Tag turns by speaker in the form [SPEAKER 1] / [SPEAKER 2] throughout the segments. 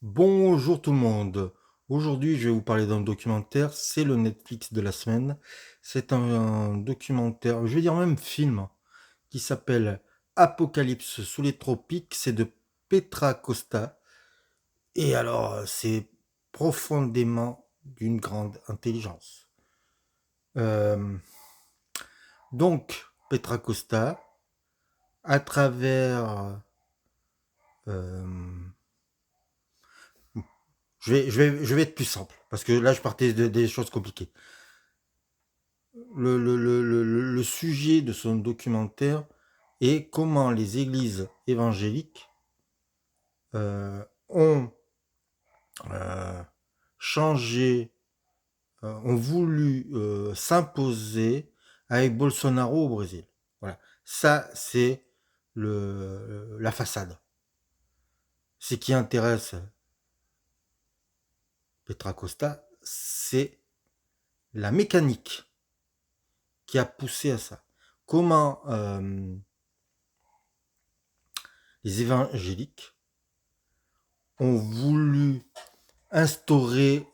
[SPEAKER 1] Bonjour tout le monde. Aujourd'hui, je vais vous parler d'un documentaire. C'est le Netflix de la semaine. C'est un documentaire, je vais dire même film, qui s'appelle Apocalypse sous les tropiques. C'est de Petra Costa. Et alors, c'est profondément d'une grande intelligence. Euh, donc, Petra Costa, à travers... euh, je vais être plus simple, parce que là, je partais des choses compliquées. Le sujet de son documentaire est comment les églises évangéliques ont euh, changé, ont voulu s'imposer avec Bolsonaro au Brésil. Voilà, ça c'est la façade. Ce qui intéresse Petra Costa, c'est la mécanique qui a poussé à ça. Comment les évangéliques ont voulu instaurer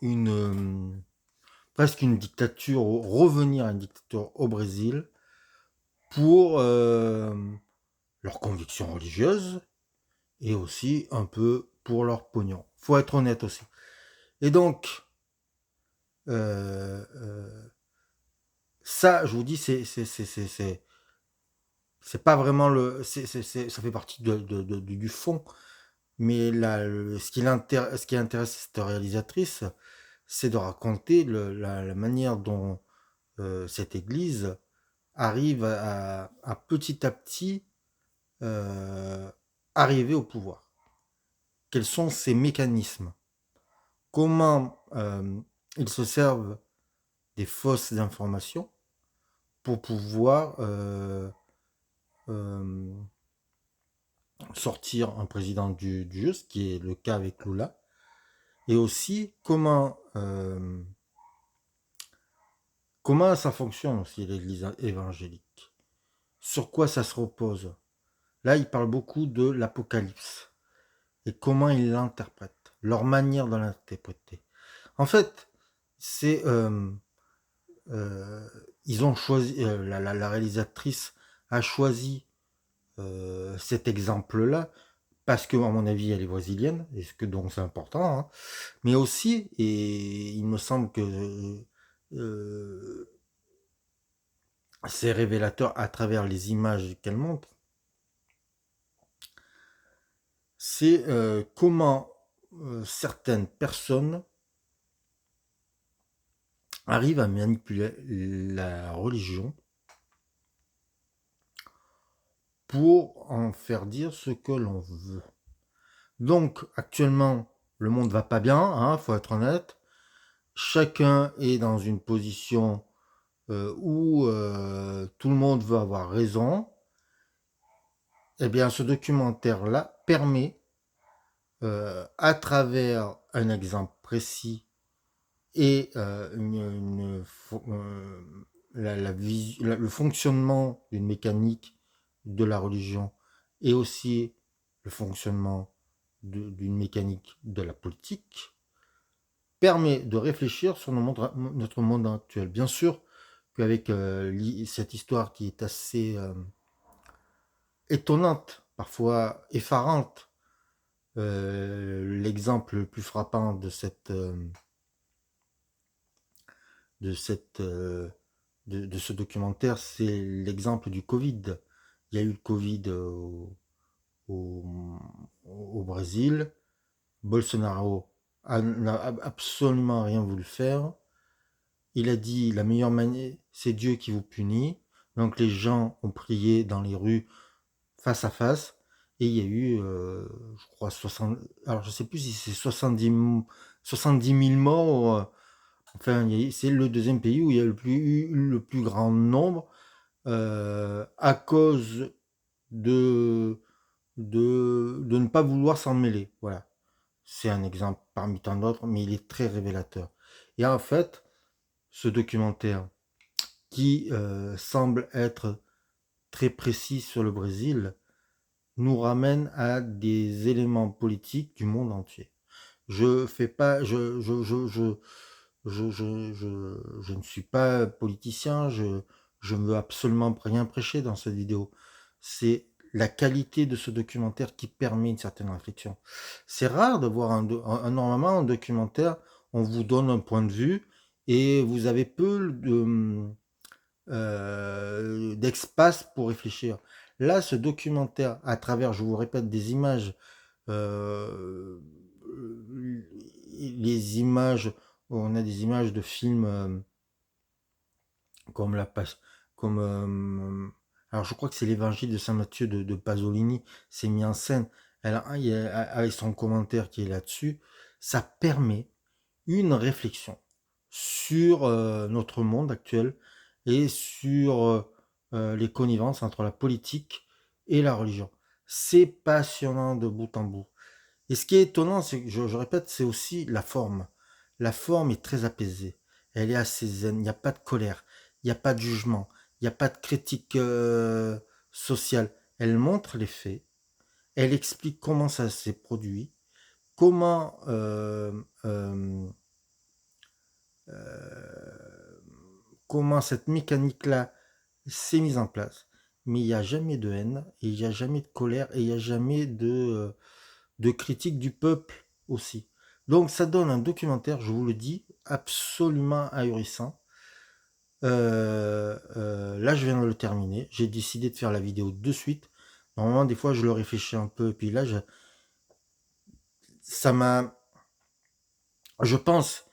[SPEAKER 1] presque une dictature, revenir à une dictature au Brésil pour leurs convictions religieuses et aussi un peu pour leur pognon. Faut être honnête aussi. Et donc, euh, euh, ça, je vous dis, c'est pas vraiment ça fait partie du fond. Mais là, ce qui intéresse cette réalisatrice, c'est de raconter la manière dont cette Église arrive à petit à petit euh, arriver au pouvoir. Quels sont ces mécanismes? Comment ils se servent des fausses informations pour pouvoir euh, sortir un président du jeu, ce qui est le cas avec Lula, et aussi comment ça fonctionne aussi l'Église évangélique. Sur quoi ça se repose? Là, il parle beaucoup de l'Apocalypse et comment ils l'interprètent, leur manière de l'interpréter. En fait, c'est euh, ils ont choisi, la réalisatrice a choisi cet exemple-là parce que, à mon avis, elle est brésilienne, et ce que donc c'est important, hein, mais aussi, et il me semble que c'est révélateur à travers les images qu'elle montre, c'est comment certaines personnes arrivent à manipuler la religion pour en faire dire ce que l'on veut. Donc actuellement, le monde va pas bien, hein, faut être honnête. Chacun est dans une position où tout le monde veut avoir raison. Eh bien, ce documentaire-là permet, à travers un exemple précis et le fonctionnement d'une mécanique de la religion et aussi le fonctionnement d'une mécanique de la politique, permet de réfléchir sur notre monde actuel. Bien sûr qu'avec cette histoire qui est assez étonnante, parfois effarante, l'exemple le plus frappant de, cette, de ce documentaire, c'est l'exemple du Covid. Il y a eu le Covid au, au Brésil. Bolsonaro n'a absolument rien voulu faire. Il a dit la meilleure manière, c'est Dieu qui vous punit. Donc les gens ont prié dans les rues face à face. Et il y a eu, je crois, 60... Alors je sais plus si c'est 70 000 morts. Enfin, c'est le deuxième pays où il y a le plus grand nombre à cause de, de ne pas vouloir s'en mêler. Voilà. C'est un exemple parmi tant d'autres, mais il est très révélateur. Et en fait, ce documentaire qui semble être très précis sur le Brésil nous ramène à des éléments politiques du monde entier. Je fais pas, je ne suis pas politicien, je ne veux absolument rien prêcher dans cette vidéo. C'est la qualité de ce documentaire qui permet une certaine réflexion. C'est rare de voir normalement un documentaire, on vous donne un point de vue et vous avez peu d'espace pour réfléchir. Là, ce documentaire, à travers, je vous répète, des images, euh, les images, on a des images de films comme la passe, comme alors je crois que c'est l'Évangile de Saint Matthieu de Pasolini, c'est mis en scène. Avec son commentaire qui est là-dessus, ça permet une réflexion sur notre monde actuel et sur les connivences entre la politique et la religion. C'est passionnant de bout en bout. Et ce qui est étonnant, c'est que je répète, c'est aussi la forme. La forme est très apaisée. Elle est assez zen. Il n'y a pas de colère. Il n'y a pas de jugement. Il n'y a pas de critique sociale. Elle montre les faits. Elle explique comment ça s'est produit. Comment comment cette mécanique-là s'est mise en place. Mais il n'y a jamais de haine, et il n'y a jamais de colère, et il n'y a jamais de critique du peuple aussi. Donc ça donne un documentaire, je vous le dis, absolument ahurissant. Là, je viens de le terminer. J'ai décidé de faire la vidéo de suite. Normalement, des fois, je le réfléchis un peu. Et puis là, ça m'a... Je pense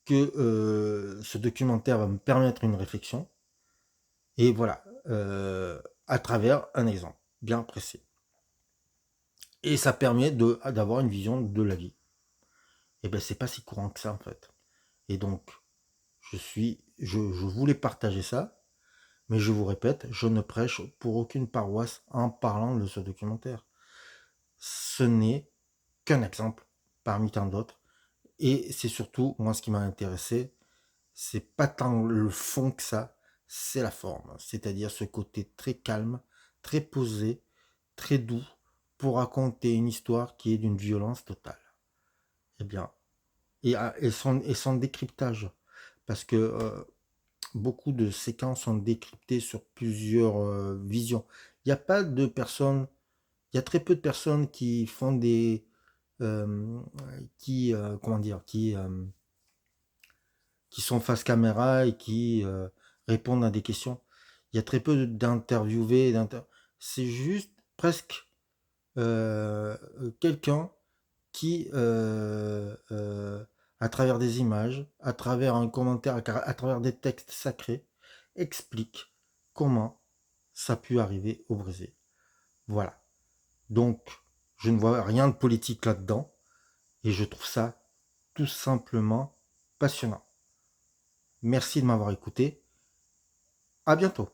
[SPEAKER 1] que ce documentaire va me permettre une réflexion. Et voilà, à travers un exemple bien précis. Et ça permet d'avoir une vision de la vie. Et bien, c'est pas si courant que ça, en fait. Et donc, je voulais partager ça, mais je vous répète, je ne prêche pour aucune paroisse en parlant de ce documentaire. Ce n'est qu'un exemple parmi tant d'autres. Et c'est surtout, moi, ce qui m'a intéressé, c'est pas tant le fond que ça, c'est la forme. C'est-à-dire ce côté très calme, très posé, très doux, pour raconter une histoire qui est d'une violence totale. Eh bien, et son décryptage, parce que beaucoup de séquences sont décryptées sur plusieurs visions. Il n'y a pas de personnes, il y a très peu de personnes qui font euh, comment dire, qui sont face caméra et qui répondent à des questions. Il y a très peu d'interviewés, c'est juste presque quelqu'un qui, à travers des images, à travers un commentaire, à travers des textes sacrés, explique comment ça a pu arriver au Brésil. Voilà. Donc, je ne vois rien de politique là-dedans et je trouve ça tout simplement passionnant. Merci de m'avoir écouté. À bientôt.